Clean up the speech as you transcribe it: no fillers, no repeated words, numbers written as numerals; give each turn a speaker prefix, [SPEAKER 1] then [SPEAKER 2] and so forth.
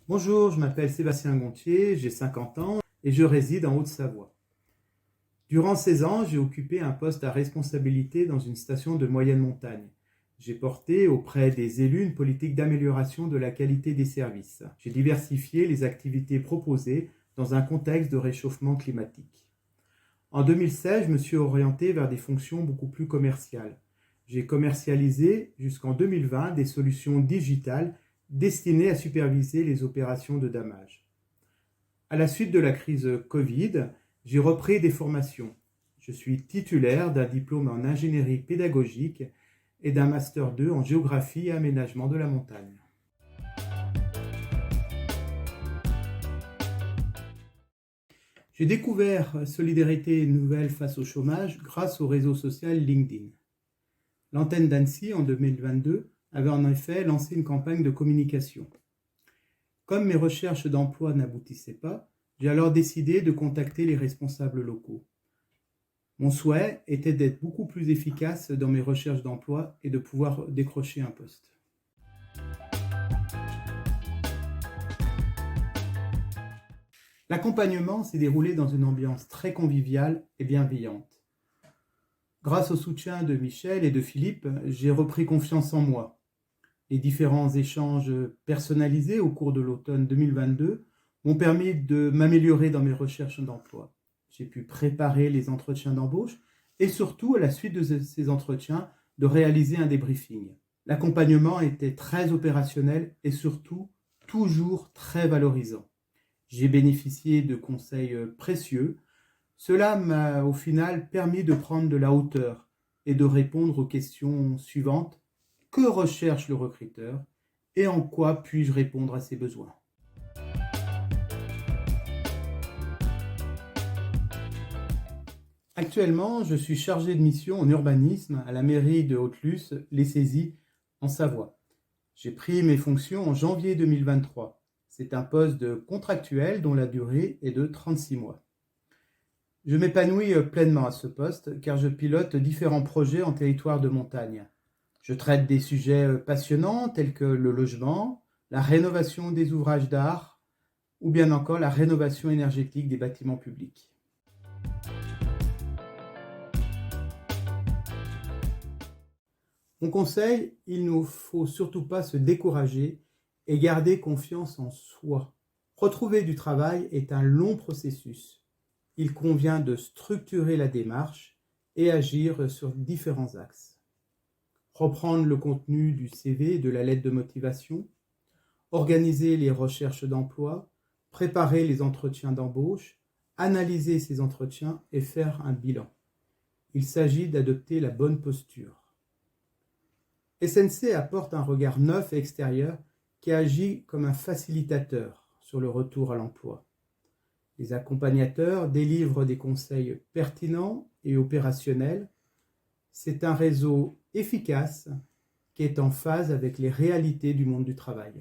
[SPEAKER 1] Bonjour, je m'appelle Sébastien Gontier, j'ai 50 ans et je réside en Haute-Savoie. Durant 16 ans, j'ai occupé un poste à responsabilité dans une station de moyenne montagne. J'ai porté auprès des élus une politique d'amélioration de la qualité des services. J'ai diversifié les activités proposées dans un contexte de réchauffement climatique. En 2016, je me suis orienté vers des fonctions beaucoup plus commerciales. J'ai commercialisé jusqu'en 2020 des solutions digitales destinées à superviser les opérations de damage. À la suite de la crise Covid, j'ai repris des formations. Je suis titulaire d'un diplôme en ingénierie pédagogique et d'un master 2 en géographie et aménagement de la montagne. J'ai découvert Solidarité Nouvelle face au chômage grâce au réseau social LinkedIn. L'antenne d'Annecy, en 2022, avait en effet lancé une campagne de communication. Comme mes recherches d'emploi n'aboutissaient pas, j'ai alors décidé de contacter les responsables locaux. Mon souhait était d'être beaucoup plus efficace dans mes recherches d'emploi et de pouvoir décrocher un poste. L'accompagnement s'est déroulé dans une ambiance très conviviale et bienveillante. Grâce au soutien de Michel et de Philippe, j'ai repris confiance en moi. Les différents échanges personnalisés au cours de l'automne 2022 m'ont permis de m'améliorer dans mes recherches d'emploi. J'ai pu préparer les entretiens d'embauche et surtout, à la suite de ces entretiens, de réaliser un débriefing. L'accompagnement était très opérationnel et surtout toujours très valorisant. J'ai bénéficié de conseils précieux. Cela m'a au final permis de prendre de la hauteur et de répondre aux questions suivantes. Que recherche le recruteur et en quoi puis-je répondre à ses besoins? Actuellement, je suis chargé de mission en urbanisme à la mairie de Haute-Luce, les Saisies, en Savoie. J'ai pris mes fonctions en janvier 2023. C'est un poste de contractuel dont la durée est de 36 mois. Je m'épanouis pleinement à ce poste car je pilote différents projets en territoire de montagne. Je traite des sujets passionnants tels que le logement, la rénovation des ouvrages d'art ou bien encore la rénovation énergétique des bâtiments publics. Mon conseil, il ne faut surtout pas se décourager et garder confiance en soi. Retrouver du travail est un long processus. Il convient de structurer la démarche et agir sur différents axes. Reprendre le contenu du CV et de la lettre de motivation, organiser les recherches d'emploi, préparer les entretiens d'embauche, analyser ces entretiens et faire un bilan. Il s'agit d'adopter la bonne posture. SNC apporte un regard neuf et extérieur qui agit comme un facilitateur sur le retour à l'emploi. Les accompagnateurs délivrent des conseils pertinents et opérationnels. C'est un réseau efficace qui est en phase avec les réalités du monde du travail.